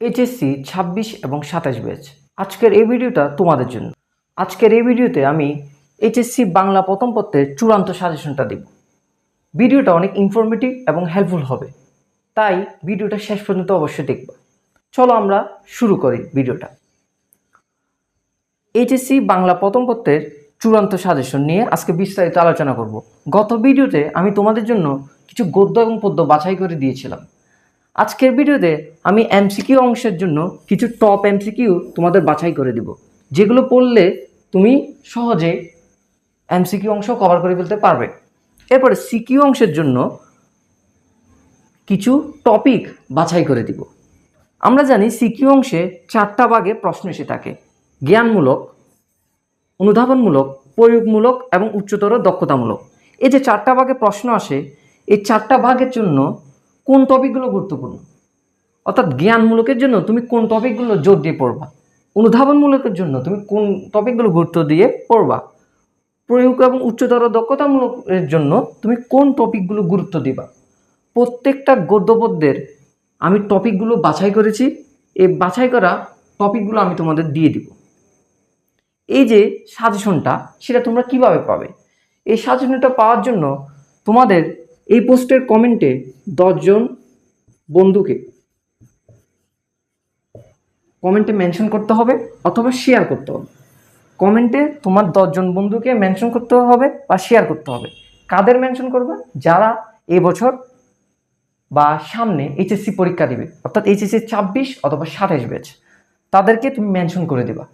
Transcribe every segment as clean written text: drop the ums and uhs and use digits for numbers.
HSC ২৬ এবং ২৭ batch. আজকের এই ভিডিওটা তোমাদের জন্য। আজকের এই ভিডিওতে আমি এইচএসসি বাংলা প্রথম পত্রের চূড়ান্ত সাজেশনটা দেব। ভিডিওটা অনেক ইনফরমেটিভ এবং হেল্পফুল হবে, তাই ভিডিওটা শেষ পর্যন্ত অবশ্যই দেখবা। চলো আমরা শুরু করি ভিডিওটা। এইচএসসি বাংলা প্রথম পত্রের চূড়ান্ত সাজেশন নিয়ে আজকে বিস্তারিত আলোচনা করব। গত ভিডিওতে আমি তোমাদের জন্য কিছু গদ্য এবং পদ্য বাছাই করে দিয়েছিলাম। আজকের ভিডিওতে আমি এমসিকিউ অংশের জন্য কিছু টপ এমসিকিউ তোমাদের বাছাই করে দিব, যেগুলো পড়লে তুমি সহজে এমসিকিউ অংশ কভার করে ফেলতে পারবে। এরপরে সিকিউ অংশের জন্য কিছু টপিক বাছাই করে দিব। আমরা জানি সিকিউ অংশে 4টা ভাগে প্রশ্ন এসে থাকে: জ্ঞানমূলক, অনুধাবনমূলক, প্রয়োগমূলক এবং উচ্চতর দক্ষতামূলক। এই যে 4টা ভাগে প্রশ্ন আসে, এই 4টা ভাগের জন্য কোন টপিকগুলো গুরুত্বপূর্ণ, অর্থাৎ জ্ঞানমূলকের জন্য তুমি কোন টপিকগুলো জোর দিয়ে পড়বা, অনুধাবনমূলকের জন্য তুমি কোন টপিকগুলো গুরুত্ব দিয়ে পড়বা, প্রয়োগ এবং উচ্চতর দক্ষতামূলকের জন্য তুমি কোন টপিকগুলো গুরুত্ব দিবা। প্রত্যেকটা গদ্যপদ্যের আমি টপিকগুলো বাছাই করেছি। এই বাছাই করা টপিকগুলো আমি তোমাদের দিয়ে দিব। এই যে সাজেশনটা, সেটা তোমরা কিভাবে পাবে? এই সাজেশনটা পাওয়ার জন্য তোমাদের এই পোস্টের কমেন্টে 10 জন বন্ধুকে কমেন্টে মেনশন করতে হবে অথবা শেয়ার করতে হবে। কমেন্টে তোমার 10 জন বন্ধুকে মেনশন করতে হবে বা শেয়ার করতে হবে। কাদের মেনশন করবে? যারা এবছর বা সামনে এইচএসসি পরীক্ষা দিবে, অর্থাৎ এইচএসসি 26 অথবা 27 ব্যাচ, তাদেরকে তুমি মেনশন করে দিবা।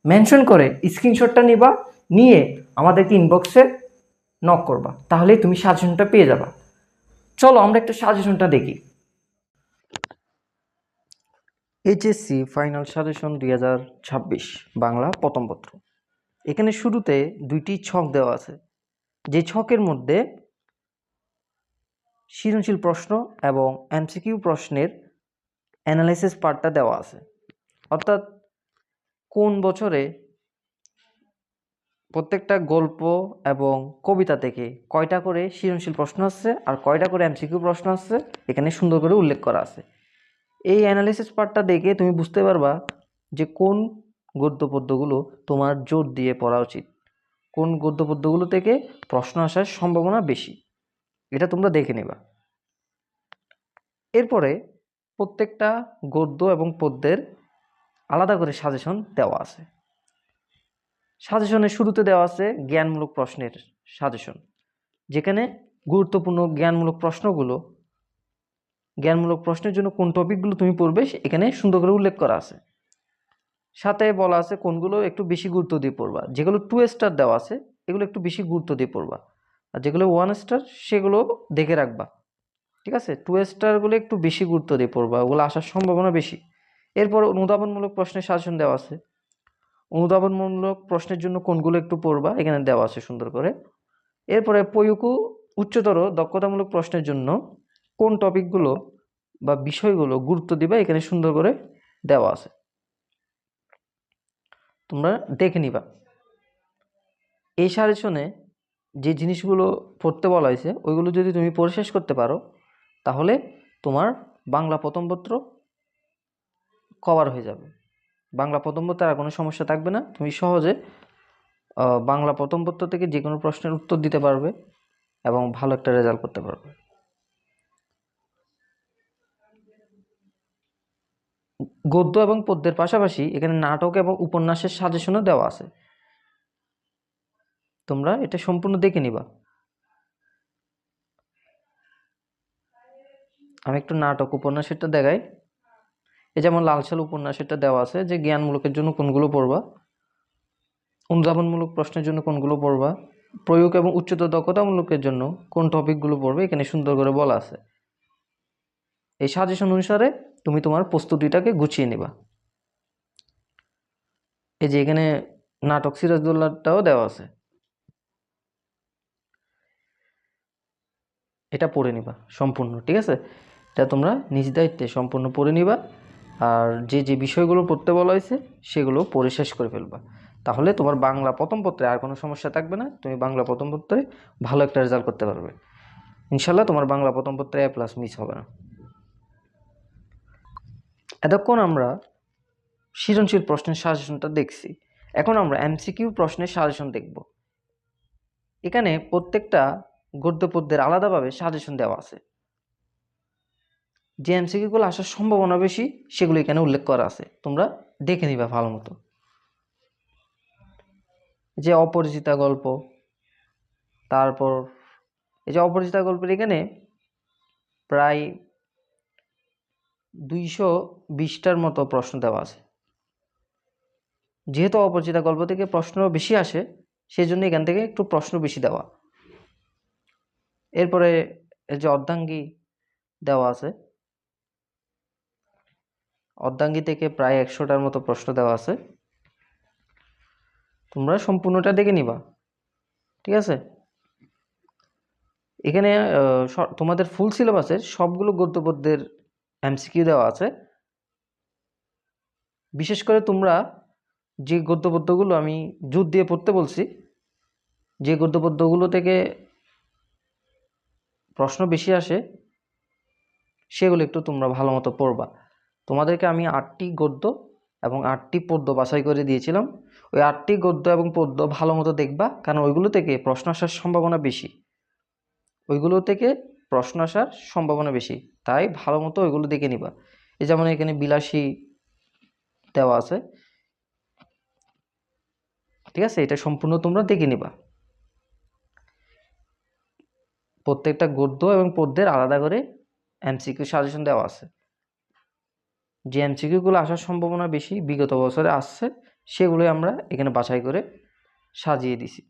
মেনশন করে স্ক্রিনশটটা নিবা, নিয়ে আমাদেরকে ইনবক্সে নক করবা, তাহলেই তুমি সাজেশনটা পেয়ে যাবা। চলো আমরা একটা সাজেশনটা দেখি। এইচএসসি ফাইনাল সাজেশন 2026 বাংলা প্রথম পত্র। এখানে শুরুতে 2টি ছক দেওয়া আছে, যে ছকের মধ্যে সৃজনশীল প্রশ্ন এবং এমসিকিউ প্রশ্নের অ্যানালাইসিস পার্টটা দেওয়া আছে, অর্থাৎ কোন বছরে প্রত্যেকটা গল্প এবং কবিতা থেকে কয়টা করে সৃজনশীল প্রশ্ন আসছে আর কয়টা করে এমসিকিউ প্রশ্ন আসছে, এখানে সুন্দর করে উল্লেখ করা আছে। এই অ্যানালাইসিস পার্টটা দেখে তুমি বুঝতে পারবা যে কোন গদ্য পদ্যগুলো তোমার জোর দিয়ে পড়া উচিত, কোন গদ্য পদ্যগুলো থেকে প্রশ্ন আসার সম্ভাবনা বেশি, এটা তোমরা দেখে নেবা। এরপরে প্রত্যেকটা গদ্য এবং পদ্যের আলাদা করে সাজেশন দেওয়া আছে। সাজেশনের শুরুতে দেওয়া আছে জ্ঞানমূলক প্রশ্নের সাজেশন, যেখানে গুরুত্বপূর্ণ জ্ঞানমূলক প্রশ্নের জন্য কোন টপিকগুলো তুমি পড়বে এখানে সুন্দর করে উল্লেখ করা আছে। সাথে বলা আছে কোনগুলো একটু বেশি গুরুত্ব দিয়ে পড়বা। যেগুলো 2 স্টার দেওয়া আছে এগুলো একটু বেশি গুরুত্ব দিয়ে পড়বা, আর যেগুলো 1 স্টার সেগুলো দেখে রাখবা। ঠিক আছে, 2 স্টারগুলো একটু বেশি গুরুত্ব দিয়ে পড়বা, ওগুলো আসার সম্ভাবনা বেশি। এরপর অনুধাবনমূলক প্রশ্নের সাজেশন দেওয়া আছে। অনুধাবনমূলক প্রশ্নের জন্য কোনগুলো একটু পড়বা এখানে দেওয়া আছে সুন্দর করে। এরপরে প্রয়োগ ও উচ্চতর দক্ষতামূলক প্রশ্নের জন্য কোন টপিকগুলো বা বিষয়গুলো গুরুত্ব দিবা এখানে সুন্দর করে দেওয়া আছে, তোমরা দেখে নিবা। এই সাজেশনে যে জিনিসগুলো পড়তে বলা হয়েছে ওইগুলো যদি তুমি পড়ে শেষ করতে পারো, তাহলে তোমার বাংলা প্রথম পত্র কভার হয়ে যাবে। বাংলা প্রথম পত্রে আর কোনো সমস্যা থাকবে না, তুমি সহজে বাংলা প্রথম পত্র থেকে যে কোনো প্রশ্নের উত্তর দিতে পারবে এবং ভালো একটা রেজাল্ট করতে পারবে। গদ্য এবং পদ্যের পাশাপাশি এখানে নাটক এবং উপন্যাসের সাজেশনও দেওয়া আছে, তোমরা এটা সম্পূর্ণ দেখে নিবা। আমি একটু নাটক উপন্যাসেরটা দেখাই। এই যেমন লালসাল উপন্যাসেরটা দেওয়া আছে যে জ্ঞানমূলকের জন্য কোনগুলো পড়বা, অনুধাবনমূলক প্রশ্নের জন্য কোনগুলো পড়বা, প্রয়োগ এবং উচ্চতর দক্ষতামূলকের জন্য কোন টপিকগুলো পড়বে এখানে সুন্দর করে বলা আছে। এই সাজেশন অনুসারে তুমি তোমার প্রস্তুতিটাকে গুছিয়ে নিবা। এই যে এখানে নাটক সিরাজদৌল্লাটাও দেওয়া আছে, এটা পড়ে নিবা সম্পূর্ণ। ঠিক আছে, এটা তোমরা নিজ দায়িত্বে সম্পূর্ণ পড়ে নিবা, আর যে যে বিষয়গুলো পড়তে বলা হয়েছে সেগুলো পড়ে শেষ করে ফেলবা, তাহলে তোমার বাংলা প্রথম পত্রে আর কোনো সমস্যা থাকবে না, তুমি বাংলা প্রথম পত্রে ভালো একটা রেজাল্ট করতে পারবে ইনশাল্লাহ। তোমার বাংলা প্রথম পত্রে A+ মিস হবে না। এতক্ষণ আমরা সৃজনশীল প্রশ্নের সাজেশনটা দেখছি, এখন আমরা এমসিকিউ প্রশ্নের সাজেশন দেখব। এখানে প্রত্যেকটা গদ্য পদ্যের আলাদাভাবে সাজেশন দেওয়া আছে। যে এমসিকিউগুলো আসার সম্ভাবনা বেশি সেগুলো এখানে উল্লেখ করা আছে, তোমরা দেখে নিবা ভালো মতো। যে অপরিচিতা গল্প, তারপর এই যে অপরিচিতা গল্পের এখানে প্রায় 220টার মতো প্রশ্ন দেওয়া আছে। যেহেতু অপরিচিতা গল্প থেকে প্রশ্ন বেশি আসে, সেই জন্য এখান থেকে একটু প্রশ্ন বেশি দেওয়া। এরপরে এই যে অর্ধাঙ্গী দেওয়া আছে, অর্ধাঙ্গী থেকে প্রায় 100টার মতো প্রশ্ন দেওয়া আছে। তোমরা সম্পূর্ণটা দেখে নিবা, ঠিক আছে? এখানে তোমাদের ফুল সিলেবাসের সবগুলো গদ্য পদ্যের এমসিকিউ দেওয়া আছে। বিশেষ করে তোমরা যে গদ্য পদ্যগুলো আমি জোর দিয়ে পড়তে বলছি, যে গদ্য পদ্যগুলো থেকে প্রশ্ন বেশি আসে সেগুলো একটু তোমরা ভালো মতো পড়বা। তোমাদেরকে আমি 8টি গদ্য এবং 8টি পদ্য বাছাই করে দিয়েছিলাম। ওই 8টি গদ্য এবং পদ্য ভালো মতো দেখবা, কারণ ওইগুলো থেকে প্রশ্ন আসার সম্ভাবনা বেশি। তাই ভালো মতো ওইগুলো দেখে নিবা। এই যেমন এখানে বিলাসী দেওয়া আছে, ঠিক আছে? এটা সম্পূর্ণ তোমরা দেখে নিবা। প্রত্যেকটা গদ্য এবং পদ্যের আলাদা করে এমসিকিউ সাজেশন দেওয়া আছে। যে এমসিকিউগুলো আসার সম্ভাবনা বেশি, বিগত বছরে আসছে, সেগুলোই আমরা এখানে বাছাই করে সাজিয়ে দিছি।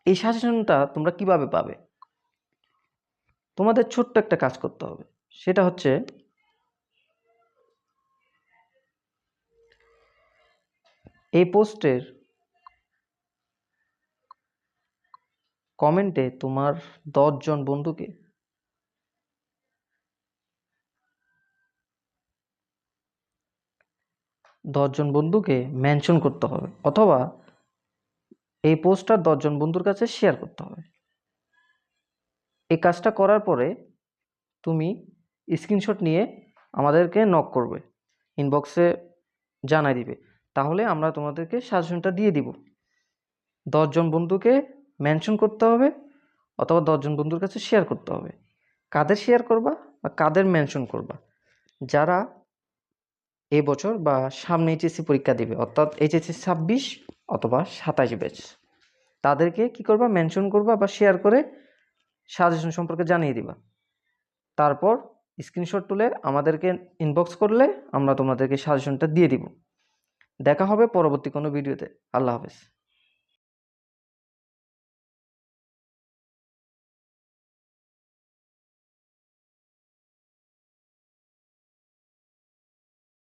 এই সাজেশনটা তোমরা কিভাবে পাবে? তোমাদের ছোট্ট একটা কাজ করতে হবে, সেটা হচ্ছে এই পোস্টের কমেন্টে তোমার 10 জন বন্ধুকে মেনশন করতে হবে, অথবা এই পোস্টটা 10 জন বন্ধুর কাছে শেয়ার করতে হবে। এই কাজটা করার পরে তুমি স্ক্রিনশট নিয়ে আমাদেরকে নক করবে, ইনবক্সে জানাই দিবে, তাহলে আমরা তোমাদেরকে সাজেশনটা দিয়ে দিব। 10 জন বন্ধুকে মেনশন করতে হবে অথবা 10 জন বন্ধুর কাছে শেয়ার করতে হবে। কাদের শেয়ার করবা বা কাদের মেনশন করবা? যারা এই বছর বা সামনে এইচএসসি পরীক্ষা দিবে, অর্থাৎ এইচএসসি 26 অথবা 27 ব্যাচ, তাদেরকে কি করবা? মেনশন করবা বা শেয়ার করে সাজেশন সম্পর্কে জানিয়ে দিবা। তারপর স্ক্রিনশট তুলে আমাদেরকে ইনবক্স করলে আমরা তোমাদেরকে সাজেশনটা দিয়ে দিব। দেখা হবে পরবর্তী কোনো ভিডিওতে। আল্লাহ হাফেজ।